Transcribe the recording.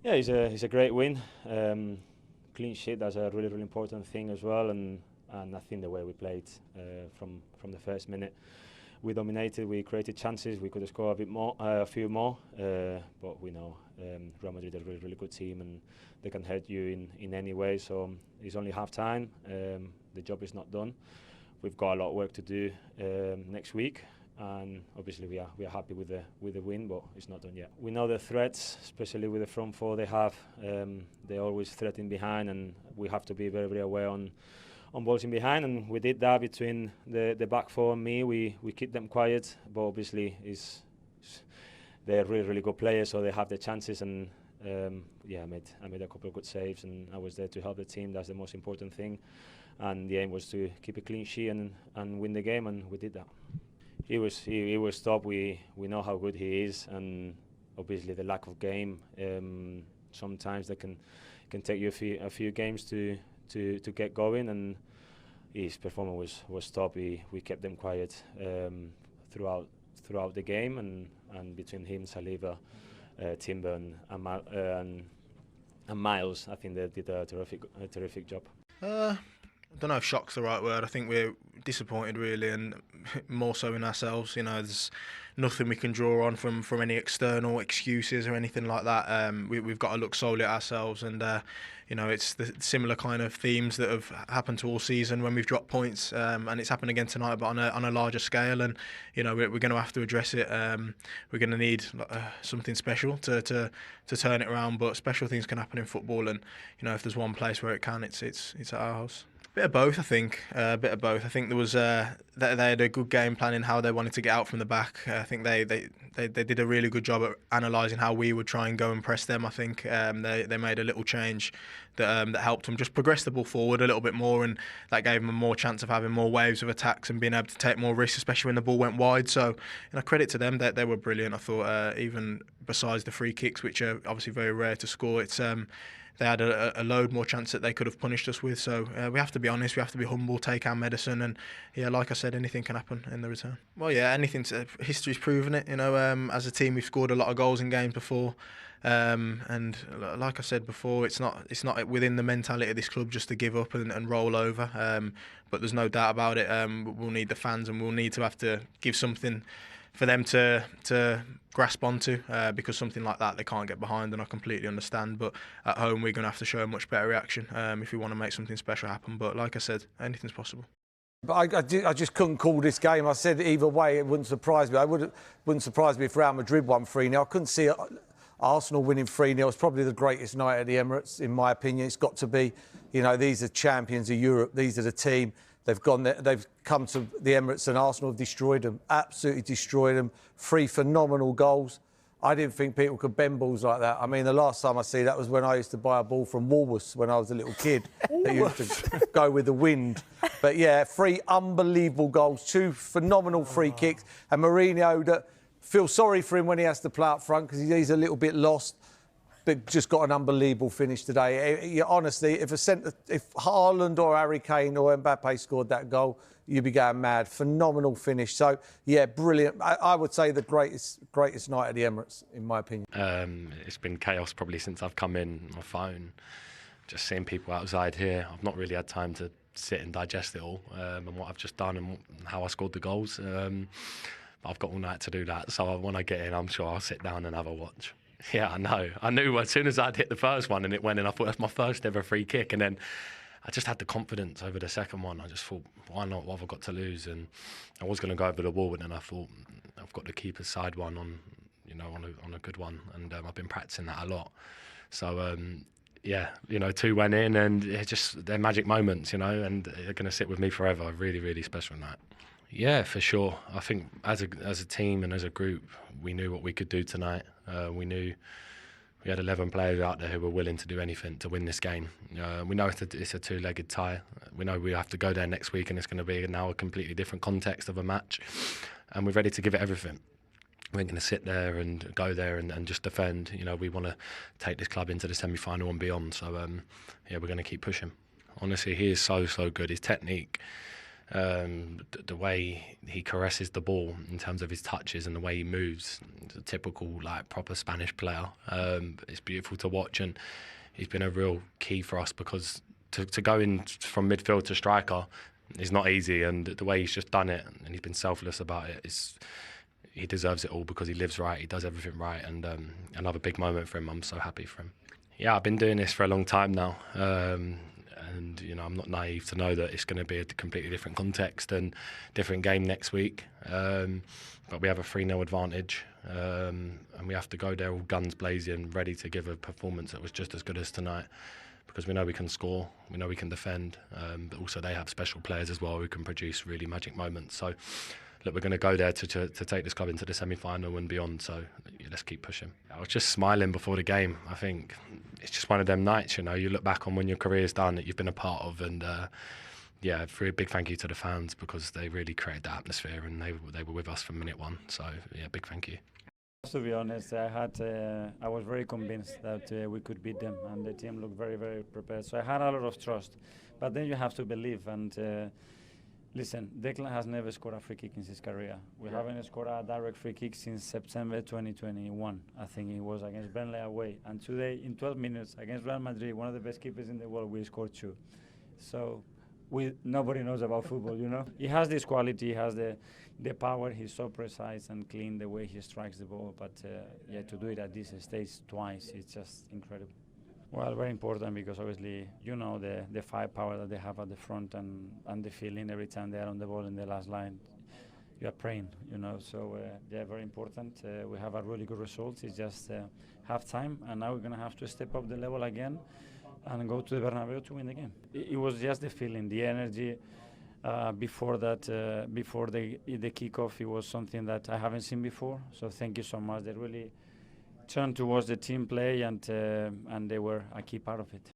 Yeah, it's a great win. Clean sheet, that's a really important thing as well, and I think the way we played from the first minute, we dominated, we created chances, we could have scored a few more, but we know Real Madrid are a really good team and they can hurt you in any way, so it's only half time, the job is not done. We've got a lot of work to do next week, and obviously we are happy with the win, but it's not done yet. We know the threats, especially with the front four they have. They're always threatening behind, and we have to be very aware on balls in behind. And we did that between the back four and me. We keep them quiet, but obviously they're really good players, so they have their chances. And I made a couple of good saves, and I was there to help the team. That's the most important thing. And the aim was to keep a clean sheet and win the game, and we did that. He was top. We know how good he is, and obviously the lack of game sometimes that can take you a few games to get going. And his performance was top. We kept them quiet throughout the game, and between him, Saliba, Timber, and Miles, I think they did a terrific job. I don't know if shock's the right word. I think we're disappointed really, and more so in ourselves. You know, there's nothing we can draw on from any external excuses or anything like that. We've got to look solely at ourselves, and you know, it's the similar kind of themes that have happened to all season when we've dropped points, and it's happened again tonight, but on a larger scale. And you know, we're going to have to address it. We're going to need something special to turn it around. But special things can happen in football, and you know, if there's one place where it can, it's at our house. Bit of both, I think. A bit of both. I think there was they had a good game plan in how they wanted to get out from the back. I think they did a really good job at analysing how we would try and go and press them. I think they made a little change that helped them just progress the ball forward a little bit more, and that gave them more chance of having more waves of attacks and being able to take more risks, especially when the ball went wide. So, you know, credit to them, they were brilliant. I thought even besides the free kicks, which are obviously very rare to score, it's they had a load more chance that they could have punished us with. So we have to be honest, we have to be humble, take our medicine, and yeah, like I said, anything can happen in the return. Well, yeah, history's proven it. You know, as a team, we've scored a lot of goals in games before, and like I said before, it's not within the mentality of this club just to give up and roll over. But there's no doubt about it. We'll need the fans, and we'll need to have to give something for them to grasp onto, because something like that they can't get behind, and I completely understand. But at home we're going to have to show a much better reaction if we want to make something special happen. But like I said, anything's possible. But I just couldn't call this game. I said either way it wouldn't surprise me. Wouldn't surprise me if Real Madrid won 3-0. I couldn't see Arsenal winning 3-0. It's probably the greatest night at the Emirates, in my opinion. It's got to be. You know, these are champions of Europe. These are the team. They've come to the Emirates, and Arsenal have destroyed them, absolutely destroyed them. 3 phenomenal goals. I didn't think people could bend balls like that. I mean, the last time I see that was when I used to buy a ball from Woolworths when I was a little kid. That used to go with the wind. But yeah, 3 unbelievable goals, 2 phenomenal free kicks, and Mourinho, that feel sorry for him when he has to play up front because he's a little bit lost. But just got an unbelievable finish today. Honestly, if Haaland or Harry Kane or Mbappe scored that goal, you'd be going mad. Phenomenal finish. So, yeah, brilliant. I would say the greatest night at the Emirates, in my opinion. It's been chaos probably since I've come in. My phone, just seeing people outside here. I've not really had time to sit and digest it all, and what I've just done and how I scored the goals. But I've got all night to do that. So when I get in, I'm sure I'll sit down and have a watch. Yeah, I know. I knew as soon as I'd hit the first one and it went in, I thought that's my first ever free kick. And then I just had the confidence over the second one. I just thought, why not? What have I got to lose? And I was going to go over the wall, but then I thought, I've got the keeper's side one on a good one. And I've been practicing that a lot. So, 2 went in, and it's just, they're magic moments, and they're going to sit with me forever. Really, really special night. Yeah, for sure. I think as a team and as a group, we knew what we could do tonight. We knew we had 11 players out there who were willing to do anything to win this game. We know it's a two-legged tie. We know we have to go there next week, and it's going to be now a completely different context of a match. And we're ready to give it everything. We're going to sit there and go there and just defend. We want to take this club into the semi-final and beyond. So, we're going to keep pushing. Honestly, he is so good. His technique The way he caresses the ball in terms of his touches and the way he moves, he's a typical like proper Spanish player. It's beautiful to watch, and he's been a real key for us because to go in from midfield to striker is not easy, and the way he's just done it and he's been selfless about it is. He deserves it all because he lives right, he does everything right, and another big moment for him. I'm so happy for him. Yeah, I've been doing this for a long time now, and you know I'm not naive to know that it's going to be a completely different context and different game next week. But we have a 3-0 advantage, and we have to go there all guns blazing, ready to give a performance that was just as good as tonight. Because we know we can score, we know we can defend, but also they have special players as well who can produce really magic moments. So. Look, we're going to go there to take this club into the semi-final and beyond, so yeah, let's keep pushing. I was just smiling before the game. I think it's just one of them nights, you know, you look back on when your career's done that you've been a part of, and yeah, a big thank you to the fans because they really created the atmosphere and they were with us from minute one, so yeah, big thank you. To be honest, I was very convinced that we could beat them, and the team looked very, very prepared, so I had a lot of trust, but then you have to believe, and listen, Declan has never scored a free kick in his career. We haven't scored a direct free kick since September 2021. I think it was against Burnley away. And today, in 12 minutes, against Real Madrid, one of the best keepers in the world, we scored 2. So nobody knows about football, you know. He has this quality, he has the power, he's so precise and clean the way he strikes the ball. But yeah, to do it at this stage twice, it's just incredible. Well, very important because obviously you know the firepower that they have at the front and the feeling every time they are on the ball in the last line. You are praying, you know, so they're very important. We have a really good result. It's just half time, and now we're going to have to step up the level again and go to the Bernabeu to win the game. It was just the feeling, the energy before that, before the kickoff. It was something that I haven't seen before, so thank you so much. They really turned towards the team play, and they were a key part of it.